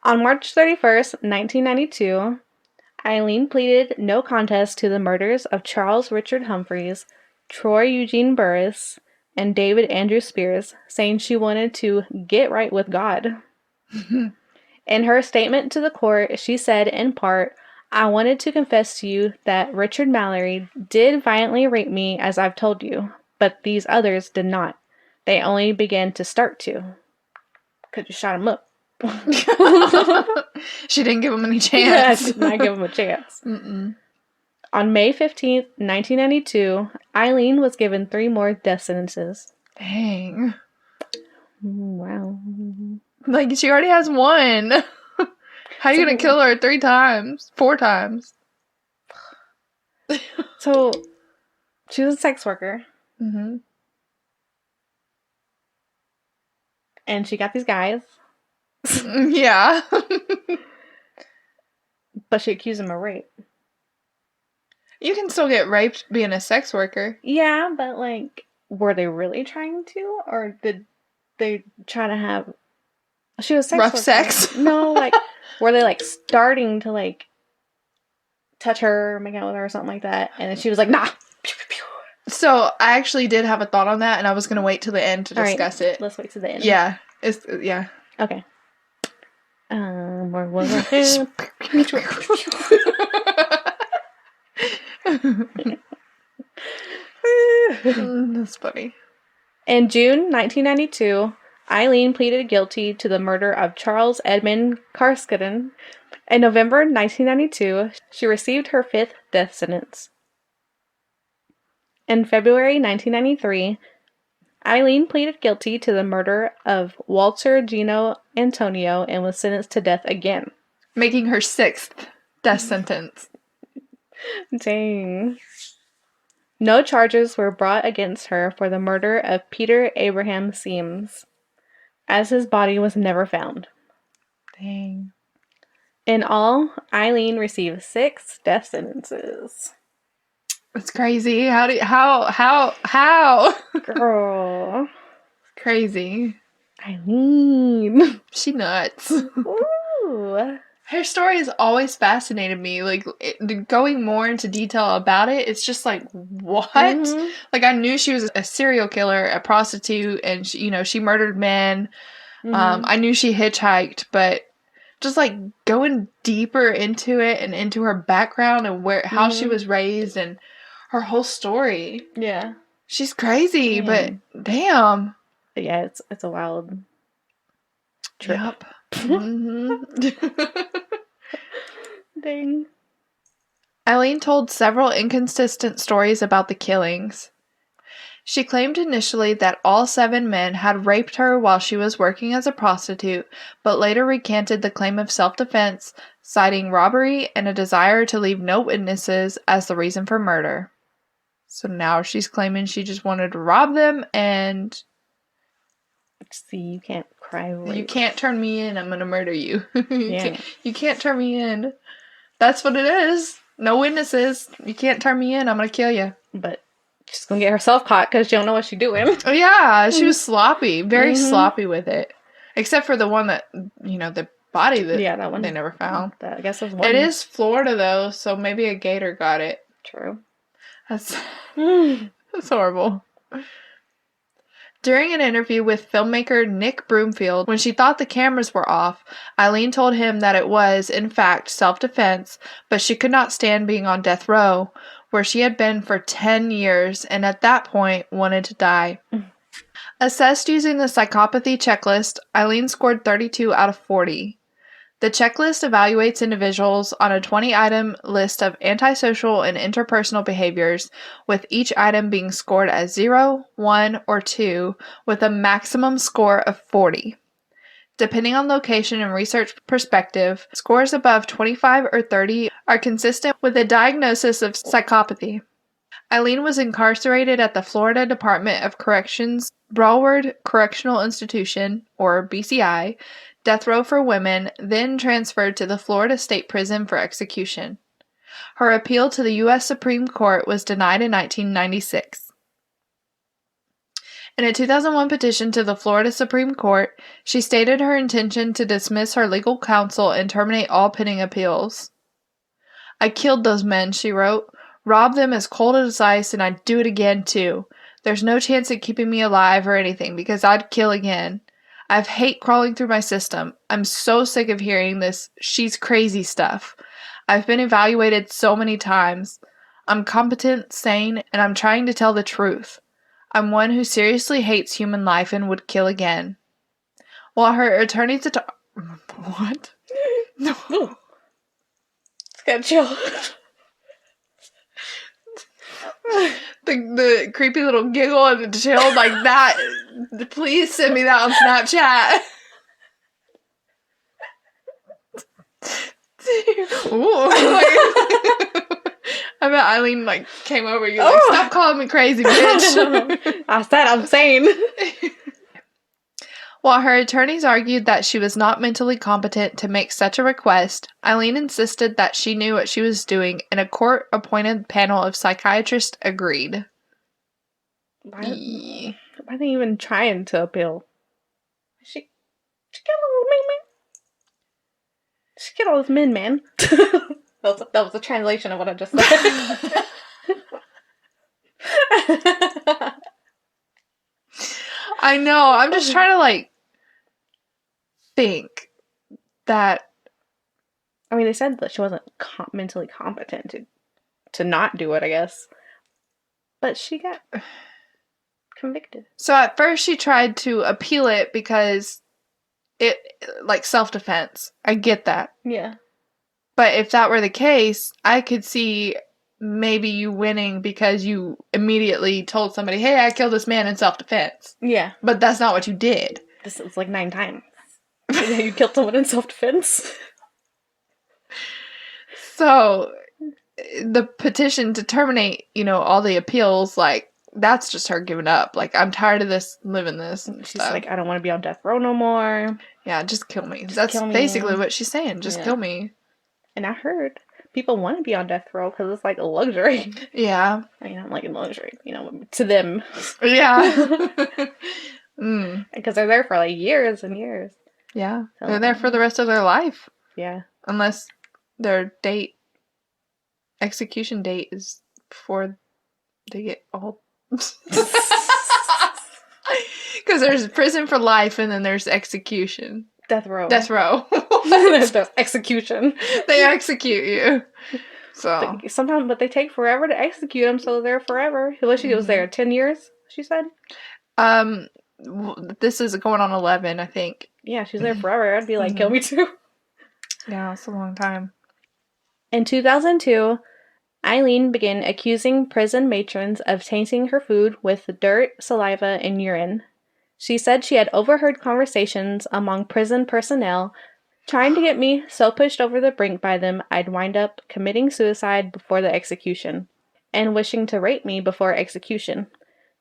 S2: On March 31st, 1992, Eileen pleaded no contest to the murders of Charles Richard Humphreys, Troy Eugene Burris, and David Andrew Spears, saying she wanted to get right with God. In her statement to the court, she said, in part, "I wanted to confess to you that Richard Mallory did violently rape me, as I've told you, but these others did not. They only began to start to. Could you shot him up?"
S1: She didn't give him any chance.
S2: Yeah, she did not give him a chance.
S1: Mm-mm.
S2: On May 15th, 1992, Eileen was given 3 more death sentences.
S1: Dang.
S2: Wow.
S1: Like, she already has 1. How are you going to kill her 3 times? 4 times?
S2: So, she was a sex worker.
S1: Mm-hmm.
S2: And she got these guys.
S1: Yeah.
S2: But she accused him of rape.
S1: You can still get raped being a sex worker.
S2: Yeah, but, like, were they really trying to? Or did they try to have... She was sex
S1: rough
S2: worker.
S1: sex?
S2: No, like, were they, like, starting to, like, touch her or make out with her or something like that? And then she was like, nah. Pew, pew, pew.
S1: So, I actually did have a thought on that, and I was going to wait till the end to discuss it.
S2: Let's wait to the end.
S1: Yeah. Yeah.
S2: Okay. Where was I?
S1: That's funny.
S2: In June 1992, Eileen pleaded guilty to the murder of Charles Edmund Caraskaden. In November 1992, she received her 5th death sentence. In February 1993, Eileen pleaded guilty to the murder of Walter Gino Antonio and was sentenced to death again.
S1: Making her 6th death sentence.
S2: Dang. No charges were brought against her for the murder of Peter Abraham Seams, as his body was never found.
S1: Dang.
S2: In all, Eileen received 6 death sentences.
S1: It's crazy. How?
S2: Girl.
S1: Crazy.
S2: Eileen.
S1: She nuts.
S2: Ooh.
S1: Her story has always fascinated me. Like, going more into detail about it, it's just like, what?
S2: Mm-hmm.
S1: Like, I knew she was a serial killer, a prostitute, and she murdered men.
S2: Mm-hmm.
S1: I knew she hitchhiked, but just like going deeper into it and into her background and how she was raised and her whole story.
S2: Yeah.
S1: She's crazy, but damn.
S2: Yeah, it's a wild trip.
S1: Yep. Mm-hmm.
S2: Dang.
S1: Eileen told several inconsistent stories about the killings. She claimed initially that all 7 men had raped her while she was working as a prostitute, but later recanted the claim of self-defense, citing robbery and a desire to leave no witnesses as the reason for murder. So now she's claiming she just wanted to rob them and...
S2: See, you can't cry rape.
S1: You can't turn me in, I'm gonna murder you. You can't turn me in. That's what it is. No witnesses. You can't turn me in, I'm gonna kill you.
S2: But she's gonna get herself caught because she don't know what she's doing.
S1: Oh, yeah, she was sloppy. Very sloppy with it. Except for the one that, the body that one they never found.
S2: I guess it was one.
S1: It is Florida, though, so maybe a gator got it.
S2: True.
S1: That's horrible. During an interview with filmmaker Nick Broomfield, when she thought the cameras were off, Eileen told him that it was, in fact, self-defense, but she could not stand being on death row, where she had been for 10 years, and at that point wanted to die. Assessed using the Psychopathy Checklist, Eileen scored 32 out of 40. The checklist evaluates individuals on a 20-item list of antisocial and interpersonal behaviors, with each item being scored as 0, 1, or 2, with a maximum score of 40. Depending on location and research perspective, scores above 25 or 30 are consistent with a diagnosis of psychopathy. Eileen was incarcerated at the Florida Department of Corrections Broward Correctional Institution, or BCI, death row for women, then transferred to the Florida State Prison for execution. Her appeal to the U.S. Supreme Court was denied in 1996. In a 2001 petition to the Florida Supreme Court, she stated her intention to dismiss her legal counsel and terminate all pending appeals. "I killed those men," she wrote, "robbed them as cold as ice, and I'd do it again, too. There's no chance of keeping me alive or anything, because I'd kill again. I have hate crawling through my system. I'm so sick of hearing this 'she's crazy' stuff. I've been evaluated so many times. I'm competent, sane, and I'm trying to tell the truth. I'm one who seriously hates human life and would kill again." While her attorneys... What? No.
S2: It's gotta chill.
S1: The creepy little giggle and the chill like that. Please send me that on Snapchat. Ooh. I bet Eileen came over you stop calling me crazy, bitch.
S2: I said I'm sane.
S1: While her attorneys argued that she was not mentally competent to make such a request, Eileen insisted that she knew what she was doing, and a court-appointed panel of psychiatrists agreed.
S2: Why are they even trying to appeal? She got all those men. She got all those men, man. that was a translation of what I just said.
S1: I know. I'm just trying to, think that...
S2: I mean, they said that she wasn't mentally competent to not do it, I guess. But she got convicted.
S1: So at first she tried to appeal it because self-defense. I get that.
S2: Yeah.
S1: But if that were the case, I could see maybe you winning because you immediately told somebody, "Hey, I killed this man in self-defense."
S2: Yeah.
S1: But that's not what you did.
S2: This was 9 times. You killed someone in self-defense.
S1: So, the petition to terminate, all the appeals, that's just her giving up. I'm tired of this, living this. And
S2: she's stuff. I don't want to be on death row no more.
S1: Yeah, just kill me. That's basically what she's saying. Just kill me.
S2: And I heard people want to be on death row because it's a luxury.
S1: Yeah.
S2: I mean, I'm a luxury, to them.
S1: Yeah.
S2: Because they're there for years and years.
S1: Yeah. So, they're there for the rest of their life.
S2: Yeah.
S1: Unless their execution date is before they get old. Because there's prison for life and then there's execution.
S2: Death row.
S1: There's
S2: execution.
S1: They execute you. So
S2: sometimes, but they take forever to execute them, so they're forever. She was there 10 years, she said.
S1: This is going on 11, I think.
S2: Yeah, she's there forever. I'd be kill me too.
S1: Yeah, it's a long time.
S2: In 2002, Eileen began accusing prison matrons of tainting her food with dirt, saliva, and urine. She said she had overheard conversations among prison personnel trying to get me so pushed over the brink by them I'd wind up committing suicide before the execution, and wishing to rape me before execution.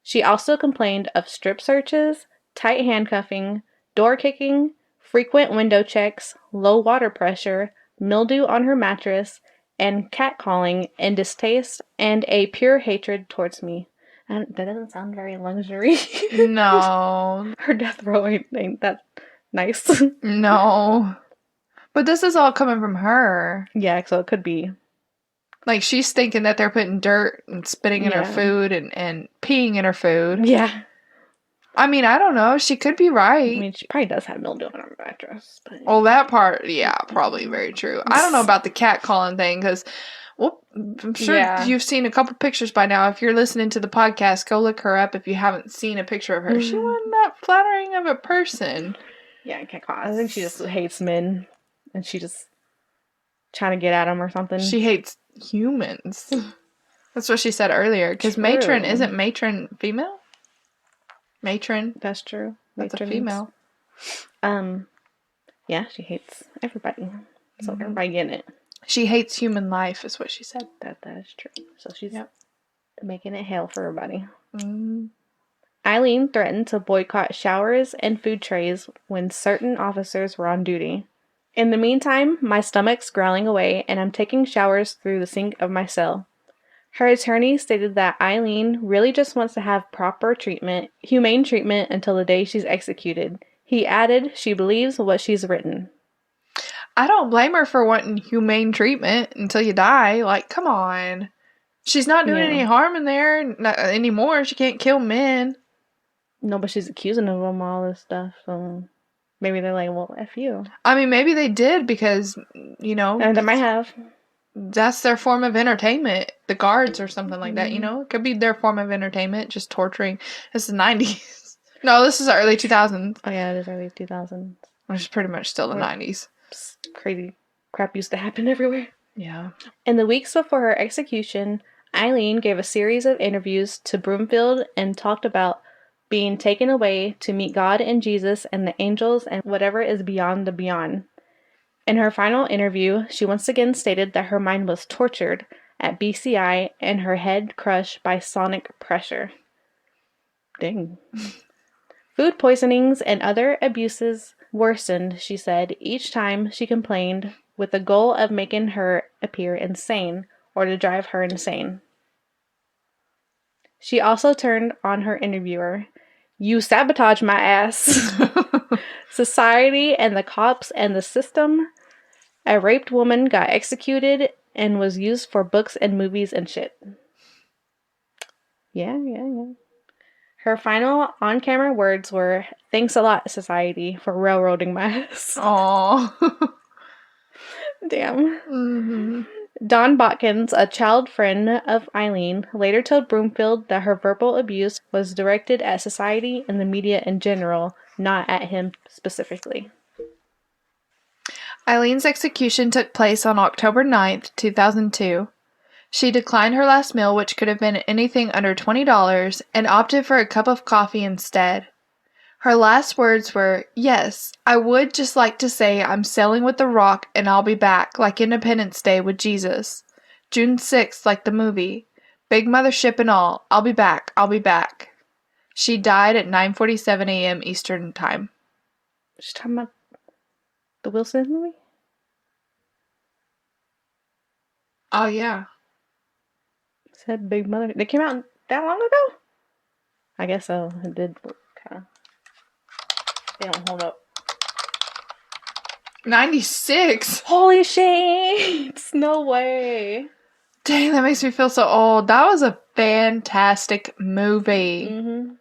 S2: She also complained of strip searches, tight handcuffing, door kicking, frequent window checks, low water pressure, mildew on her mattress, and catcalling and distaste and a pure hatred towards me. And that doesn't sound very luxury.
S1: No.
S2: Her death row ain't that nice.
S1: No. But this is all coming from her.
S2: Yeah, so it could be.
S1: Like, she's thinking that they're putting dirt and spitting in her food and peeing in her food.
S2: Yeah.
S1: I mean, I don't know. She could be right.
S2: I mean, she probably does have mildew on her mattress. But...
S1: Well, that part, yeah, probably very true. I don't know about the catcalling thing, because, well, I'm sure you've seen a couple pictures by now. If you're listening to the podcast, go look her up if you haven't seen a picture of her. Mm-hmm. She wasn't that flattering of a person.
S2: Yeah, catcall. I think she just hates men, and she just trying to get at them or something.
S1: She hates humans. That's what she said earlier, because matron, isn't matron female? Matron.
S2: That's true.
S1: That's a female.
S2: Yeah, she hates everybody. So everybody getting it.
S1: She hates human life, is what she said.
S2: That is true. So she's making it hell for everybody.
S1: Mm.
S2: Eileen threatened to boycott showers and food trays when certain officers were on duty. In the meantime, my stomach's growling away, and I'm taking showers through the sink of my cell. Her attorney stated that Eileen really just wants to have proper treatment, humane treatment, until the day she's executed. He added she believes what she's written.
S1: I don't blame her for wanting humane treatment until you die. Like, come on. She's not doing any harm in there anymore. She can't kill men.
S2: No, but she's accusing them of all this stuff, so maybe they're like, well, F you.
S1: I mean, maybe they did because, you know.
S2: And they might have.
S1: That's their form of entertainment. The guards or something like that, you know? It could be their form of entertainment, just torturing. This is the 90s. No, this is the early 2000s.
S2: Oh, yeah, it is early 2000s.
S1: Which is pretty much still the 90s.
S2: Crazy crap used to happen everywhere.
S1: Yeah.
S2: In the weeks before her execution, Eileen gave a series of interviews to Broomfield and talked about being taken away to meet God and Jesus and the angels and whatever is beyond the beyond. In her final interview, she once again stated that her mind was tortured at BCI and her head crushed by sonic pressure. Dang. Food poisonings and other abuses worsened, she said, each time she complained, with the goal of making her appear insane or to drive her insane. She also turned on her interviewer. You sabotage my ass. Society and the cops and the system. A raped woman got executed and was used for books and movies and shit. Yeah. Her final on-camera words were, "Thanks a lot, society, for railroading my ass."
S1: Aww.
S2: Damn.
S1: Mm-hmm.
S2: Don Botkins, a child friend of Eileen, later told Broomfield that her verbal abuse was directed at society and the media in general, not at him specifically.
S1: Eileen's execution took place on October 9th, 2002. She declined her last meal, which could have been anything under $20, and opted for a cup of coffee instead. Her last words were, "Yes, I would just like to say I'm sailing with the rock and I'll be back, like Independence Day with Jesus. June 6th, like the movie. Big mothership and all. I'll be back. I'll be back." She died at 9:47 a.m. Eastern Time.
S2: She's talking about the Will Smith movie?
S1: Oh, yeah.
S2: Said Big Mother. They came out that long ago? I guess so. It did kind of. They don't hold up.
S1: 96?
S2: Holy shit! No way.
S1: Dang, that makes me feel so old. That was a fantastic movie.
S2: Mm-hmm.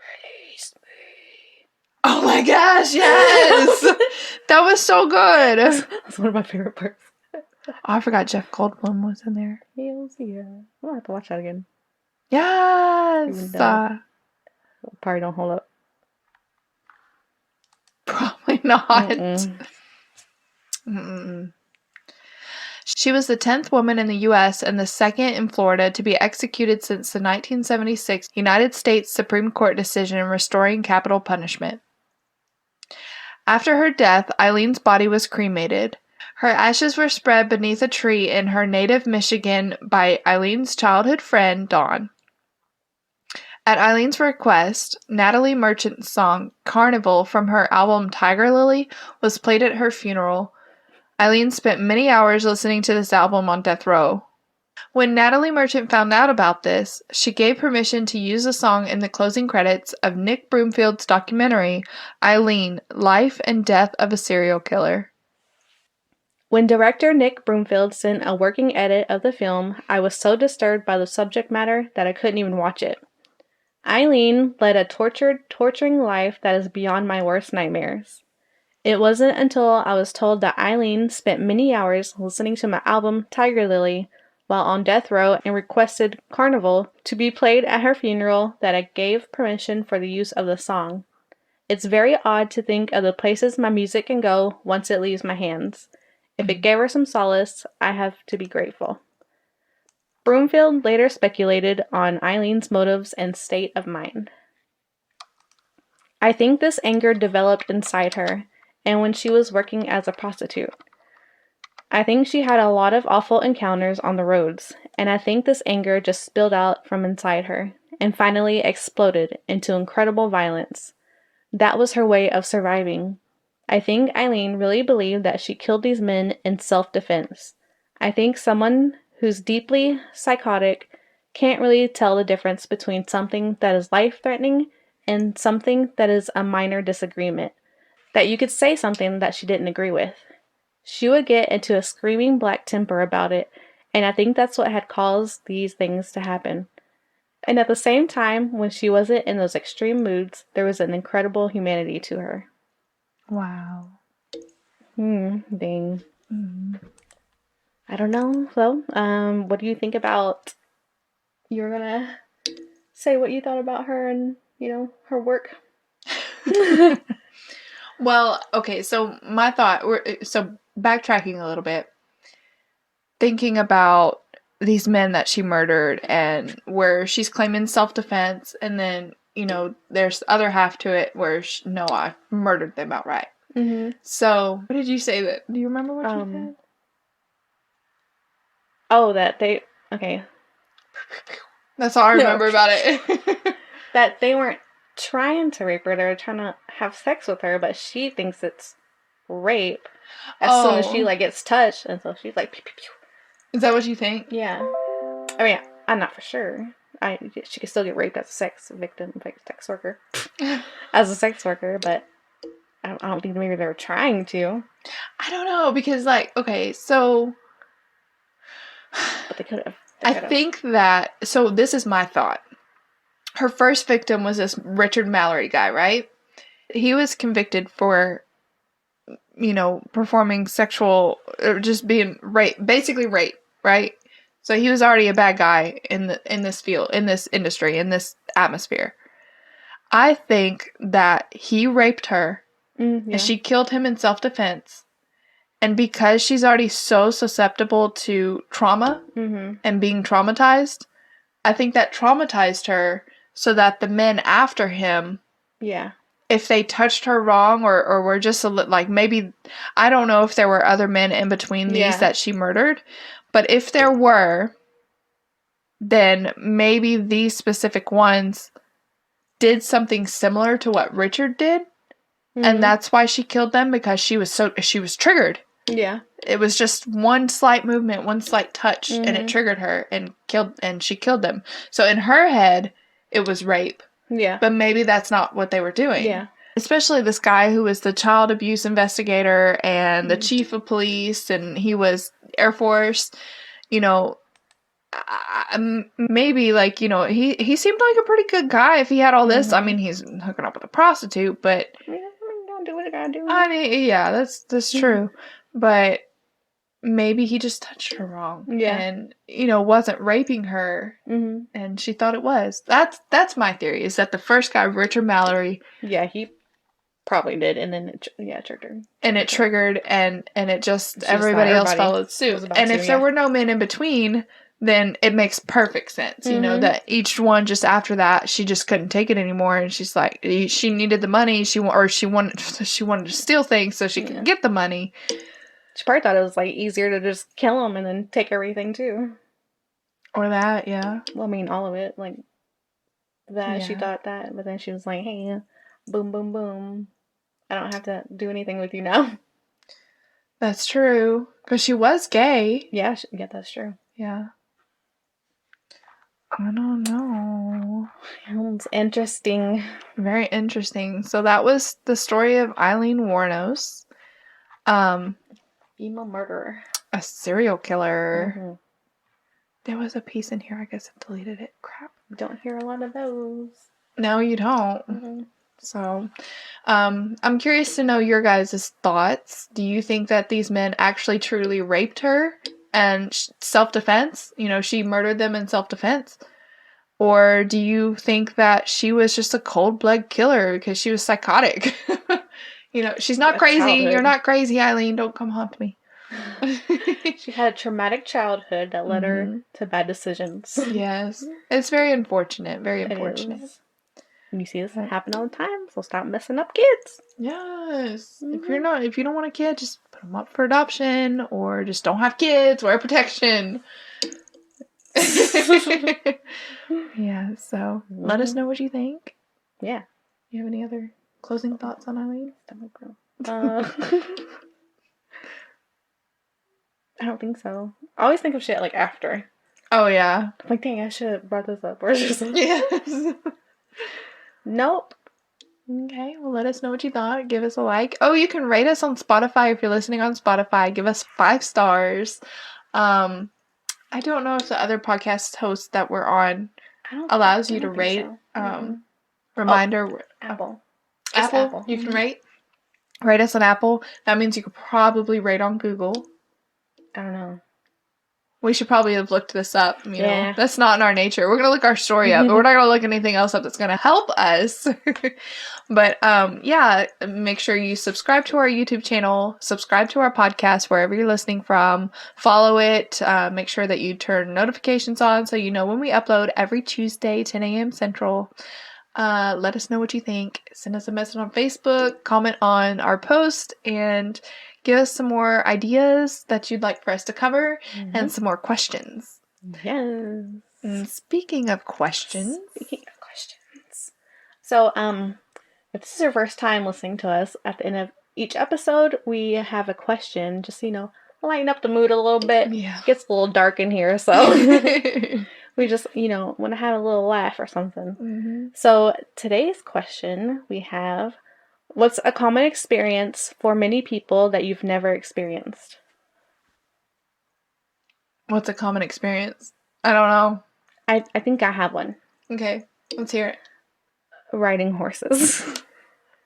S1: Release me. Oh my gosh, yes! That was so good.
S2: That's one of my favorite parts.
S1: Oh, I forgot Jeff Goldblum was in there.
S2: Hells yeah. I'll have to watch that again.
S1: Yes!
S2: Probably don't hold up.
S1: Probably not.
S2: Mm-mm.
S1: Mm-mm. She was the 10th woman in the U.S. and the second in Florida to be executed since the 1976 United States Supreme Court decision restoring capital punishment. After her death, Eileen's body was cremated. Her ashes were spread beneath a tree in her native Michigan by Eileen's childhood friend, Dawn. At Eileen's request, Natalie Merchant's song, Carnival, from her album Tiger Lily, was played at her funeral. Eileen spent many hours listening to this album on death row. When Natalie Merchant found out about this, she gave permission to use the song in the closing credits of Nick Broomfield's documentary, Eileen, Life and Death of a Serial Killer.
S2: When director Nick Broomfield sent a working edit of the film, I was so disturbed by the subject matter that I couldn't even watch it. Eileen led a torturing life that is beyond my worst nightmares. It wasn't until I was told that Eileen spent many hours listening to my album Tiger Lily while on death row and requested Carnival to be played at her funeral that I gave permission for the use of the song. It's very odd to think of the places my music can go once it leaves my hands. If it gave her some solace, I have to be grateful. Broomfield later speculated on Eileen's motives and state of mind. I think this anger developed inside her, and when she was working as a prostitute. I think she had a lot of awful encounters on the roads, and I think this anger just spilled out from inside her, and finally exploded into incredible violence. That was her way of surviving. I think Eileen really believed that she killed these men in self-defense. I think someone who's deeply psychotic can't really tell the difference between something that is life-threatening and something that is a minor disagreement. That you could say something that she didn't agree with. She would get into a screaming black temper about it, and I think that's what had caused these things to happen. And at the same time, when she wasn't in those extreme moods, there was an incredible humanity to her.
S1: Wow.
S2: Dang. I don't know. So, what do you think about... You were gonna say what you thought about her and, her work?
S1: Well, okay, so my thought, so backtracking a little bit, thinking about these men that she murdered and where she's claiming self-defense, and then, there's the other half to it where, no, I murdered them outright. Mm-hmm. So, what did you say that, do you remember what you said?
S2: Oh, that they, okay.
S1: That's all I remember about it.
S2: That they weren't trying to rape her, they were trying to have sex with her, but she thinks it's rape as soon as she, gets touched, and so she's like, pew, pew, pew.
S1: Is that what you think?
S2: Yeah. I mean, I'm not for sure. She could still get raped as a sex victim, like a sex worker. As a sex worker, but I don't think maybe they were trying to.
S1: I don't know, because, okay, so...
S2: But they could have.
S1: I think that... So, this is my thought. Her first victim was this Richard Mallory guy, right? He was convicted for, performing sexual... Or just being rape. Basically rape, right? So, he was already a bad guy in this field, in this industry, in this atmosphere. I think that he raped her, and she killed him in self-defense. And because she's already so susceptible to trauma and being traumatized, I think that traumatized her so that the men after him, if they touched her wrong or were just maybe, I don't know if there were other men in between these that she murdered, but if there were, then maybe these specific ones did something similar to what Richard did. And that's why she killed them, because she was triggered. Yeah. It was just one slight movement, one slight touch, and it triggered her and she killed them. So in her head, it was rape. Yeah. But maybe that's not what they were doing. Yeah. Especially this guy who was the child abuse investigator and the chief of police, and he was Air Force, maybe, he seemed like a pretty good guy if he had all this. I mean, he's hooking up with a prostitute, but...
S2: Don't do what I gotta do.
S1: I mean, yeah, that's true. But maybe he just touched her wrong. Yeah. And, wasn't raping her. And she thought it was. That's my theory, is that the first guy, Richard Mallory...
S2: Yeah, he Probably did, and then it triggered.
S1: And it triggered, and it just, everybody else followed suit. And if there were no men in between, then it makes perfect sense, you know, that each one just after that, she just couldn't take it anymore, and she's like, she needed the money, she wanted to steal things so she could get the money.
S2: She probably thought it was, like, easier to just kill him and then take everything, too.
S1: Or that, yeah.
S2: Well, I mean, all of it, like, that, she thought that, but then she was like, hey, boom, boom, boom. I don't have to do anything with you now.
S1: That's true. Because she was gay.
S2: Yeah, that's true.
S1: Yeah. I don't know.
S2: Sounds interesting.
S1: Very interesting. So that was the story of Aileen Wuornos.
S2: Female murderer.
S1: A serial killer. There was a piece in here. I guess I deleted it. Crap.
S2: Don't hear a lot of those.
S1: No, you don't. So, I'm curious to know your guys' thoughts. Do you think that these men actually truly raped her and self-defense? You know, she murdered them in self-defense? Or do you think that she was just a cold-blooded killer because she was psychotic? You know, she's not crazy. Childhood. You're not crazy, Eileen. Don't come haunt me.
S2: She had a traumatic childhood that led her to bad decisions. Yes.
S1: It's very unfortunate. Very unfortunate.
S2: You see this happen all the time, so stop messing up kids.
S1: Yes. If you don't want a kid, just put them up for adoption, or just don't have kids. Wear protection. Yeah. So let us know what you think.
S2: Yeah.
S1: You have any other closing thoughts on Eileen?
S2: I don't think so. I always think of shit like after.
S1: Oh yeah.
S2: I'm like, dang, I should have brought this up. Or just
S1: yes.
S2: Nope.
S1: Okay, well, let us know what you thought. Give us a like. Oh, you can rate us on Spotify if you're listening on Spotify. Give us 5 stars. I don't know if the other podcast host that we're on allows you to rate. So. Reminder.
S2: Apple.
S1: Apple. You can rate. Rate us on Apple. That means you could probably rate on Google.
S2: I don't know.
S1: We should probably have looked this up. You know, that's not in our nature. We're going to look our story up, but we're not going to look anything else up that's going to help us. But, yeah, make sure you subscribe to our YouTube channel, subscribe to our podcast, wherever you're listening from, follow it, make sure that you turn notifications on so you know when we upload every Tuesday, 10 a.m. Central. Let us know what you think. Send us a message on Facebook, comment on our post, and give us some more ideas that you'd like for us to cover and some more questions.
S2: Yes.
S1: And speaking of questions.
S2: So, if this is your first time listening to us, at the end of each episode, we have a question just, lighten up the mood a little bit. Yeah. It gets a little dark in here, so we just, want to have a little laugh or something. So, today's question we have, what's a common experience for many people that you've never experienced?
S1: What's a common experience? I don't know.
S2: I think I have one.
S1: Okay, let's hear it.
S2: Riding horses.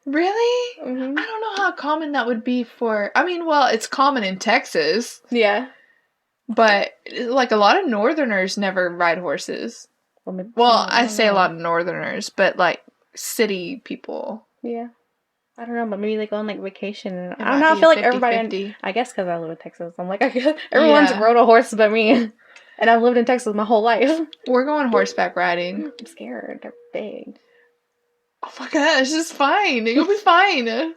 S1: Really? I don't know how common that would be for... I mean, well, it's common in Texas.
S2: Yeah.
S1: But, like, a lot of Northerners never ride horses. Well, I say a lot of Northerners, but, like, city people.
S2: Yeah. I don't know, but maybe they go on, like, vacation. And I don't know, I feel like everybody... I guess because I live in Texas. I'm like, everyone's rode a horse but me. And I've lived in Texas my whole life.
S1: We're going horseback riding.
S2: I'm scared. They're big.
S1: Oh my gosh, it's fine. You'll be fine.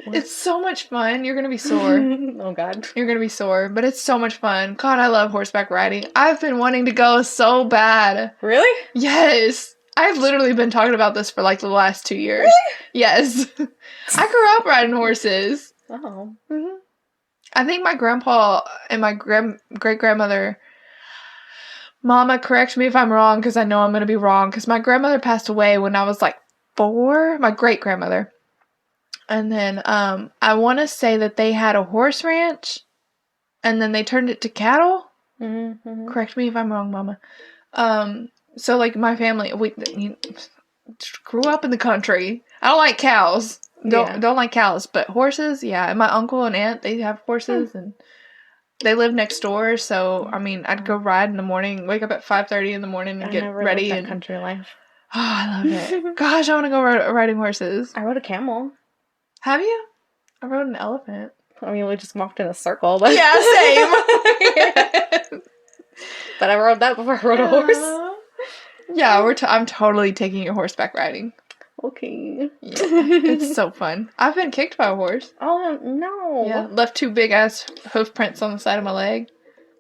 S1: It's so much fun. You're going to be sore.
S2: Oh, God.
S1: You're going to be sore, but it's so much fun. God, I love horseback riding. I've been wanting to go so bad.
S2: Really?
S1: Yes. I've literally been talking about this for, like, the last 2 years.
S2: Really?
S1: Yes. I grew up riding horses.
S2: Oh.
S1: I think my grandpa and my great-grandmother... Mama, correct me if I'm wrong, because I know I'm going to be wrong, because my grandmother passed away when I was, like, 4. My great-grandmother. And then, I want to say that they had a horse ranch, and then they turned it to cattle. Correct me if I'm wrong, Mama. So, like, my family, we grew up in the country. I don't like cows. Don't like cows, but horses, yeah. And my uncle and aunt, they have horses, and they live next door. So, I mean, I'd go ride in the morning, wake up at 5:30 in the morning and get ready.
S2: Lived that country life.
S1: Oh, I love it. Gosh, I want to go riding horses.
S2: I rode a camel.
S1: Have you? I rode an elephant.
S2: I mean, we just walked in a circle, but
S1: Yeah, same.
S2: But I rode that before I rode a horse.
S1: Yeah, I'm totally taking you horseback riding.
S2: Okay.
S1: Yeah, it's so fun. I've been kicked by a horse.
S2: Oh, no.
S1: Yeah, left 2 big-ass hoof prints on the side of my leg.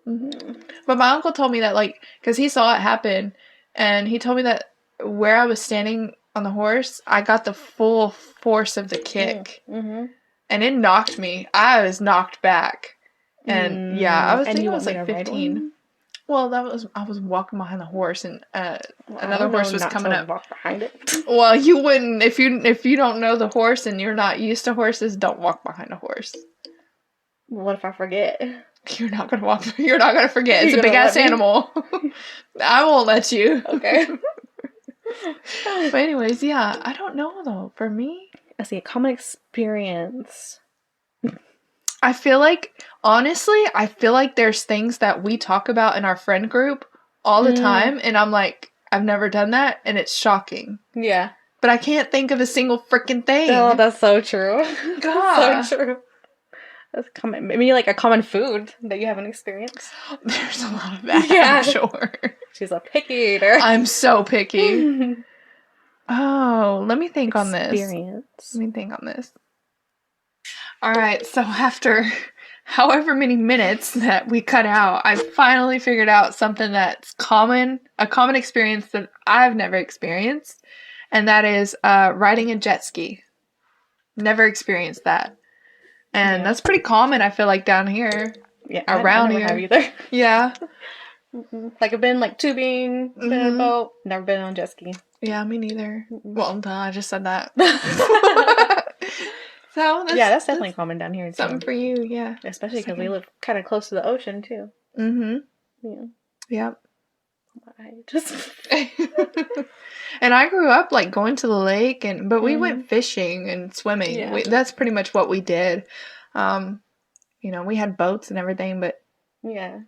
S1: Mm-hmm. But my uncle told me that, like, because he saw it happen, and he told me that where I was standing on the horse, I got the full force of the kick. Mm-hmm. And it knocked me. I was knocked back. And, yeah, I think I was, like, 15. Well, I was walking behind the horse, and another horse was coming up.
S2: Walk behind it.
S1: Well, you wouldn't if you don't know the horse and you're not used to horses. Don't walk behind a horse.
S2: What if I forget?
S1: You're not gonna walk. You're not gonna forget. It's a big ass animal. I won't let you.
S2: Okay.
S1: But anyways, yeah, I don't know though. For me,
S2: I see a common experience.
S1: I feel like, honestly, there's things that we talk about in our friend group all the time, and I'm like, I've never done that, and it's shocking.
S2: Yeah.
S1: But I can't think of a single freaking thing.
S2: Oh, that's so true.
S1: God.
S2: So true. That's common. Maybe like a common food that you haven't experienced.
S1: There's a lot of that, yeah. I'm sure.
S2: She's a picky eater.
S1: I'm so picky. Oh, let me think on this.
S2: Experience.
S1: Let me think on this. All right, so after however many minutes that we cut out, I finally figured out something that's a common experience that I've never experienced, and that is riding a jet ski. Never experienced that. And that's pretty common, I feel like, down here.
S2: Yeah,
S1: around
S2: I never
S1: here.
S2: have either.
S1: Yeah.
S2: Like, I've been, like, tubing, been in a boat, never been on a jet ski.
S1: Yeah, me neither. Well, duh, I just said that. So
S2: that's definitely common down here.
S1: Something for you, yeah.
S2: Especially because we live kind of close to the ocean, too.
S1: Mm-hmm.
S2: Yeah.
S1: Yep.
S2: I just...
S1: And I grew up, like, going to the lake, but we went fishing and swimming.
S2: Yeah.
S1: That's pretty much what we did. We had boats and everything, but...
S2: Yeah.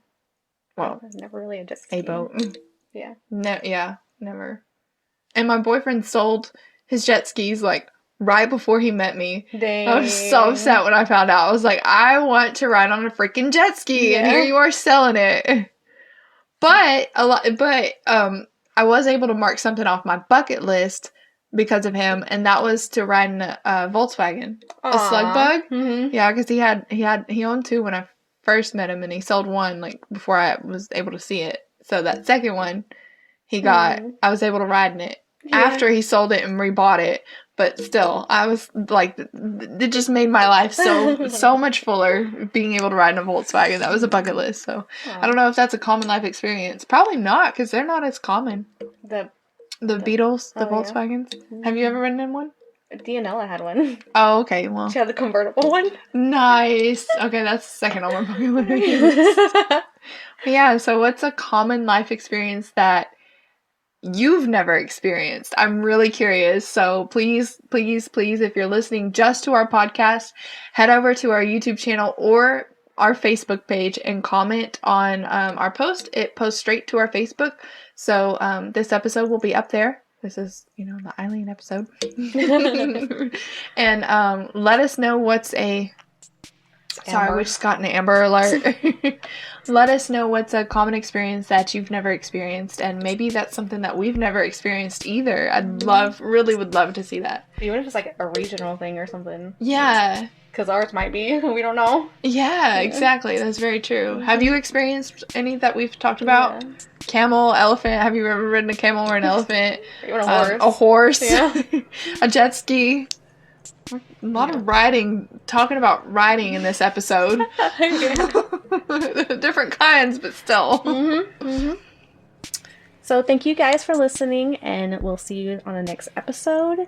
S1: Well...
S2: Never really a jet ski.
S1: A boat.
S2: Yeah.
S1: Yeah, never. And my boyfriend sold his jet skis, like, right before he met me.
S2: Dang.
S1: I was so upset when I found out. I was like, I want to ride on a freaking jet ski, and here you are selling it. But I was able to mark something off my bucket list because of him, and that was to ride in a Volkswagen, a slug bug. Mm-hmm. Yeah, because he owned 2 when I first met him, and he sold 1 like before I was able to see it. So that second one, I was able to ride in it after he sold it and rebought it. But still, I was like, it just made my life so much fuller being able to ride in a Volkswagen. That was a bucket list. So I don't know if that's a common life experience. Probably not, because they're not as common. The Beetles, the Volkswagens. Yeah. Have you ever ridden in one?
S2: Dianella had one.
S1: Oh, okay. Well,
S2: she had the convertible one.
S1: Nice. Okay, that's the second on my bucket list. Yeah. So what's a common life experience that you've never experienced? I'm really curious. So please, if you're listening just to our podcast, head over to our YouTube channel or our Facebook page and comment on our post. It posts straight to our Facebook. So this episode will be up there. This is, the Eileen episode. And let us know what's a... Sorry, we just got an Amber Alert. Let us know what's a common experience that you've never experienced, and maybe that's something that we've never experienced either. Really would love to see that.
S2: Even if it's like a regional thing or something.
S1: Yeah.
S2: Because ours might be. We don't know.
S1: Yeah, exactly. That's very true. Have you experienced any that we've talked about? Yeah. Camel, elephant. Have you ever ridden a camel or an elephant?
S2: Even a horse.
S1: A horse.
S2: Yeah.
S1: A jet ski. A lot of talking about riding in this episode. Different kinds, but still.
S2: Mm-hmm. Mm-hmm. So thank you guys for listening, and we'll see you on the next episode.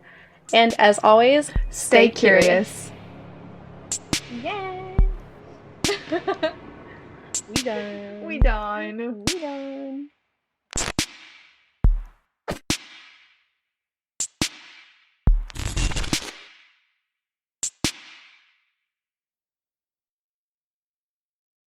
S2: And as always,
S1: stay curious.
S2: Yay! We done.
S1: We done.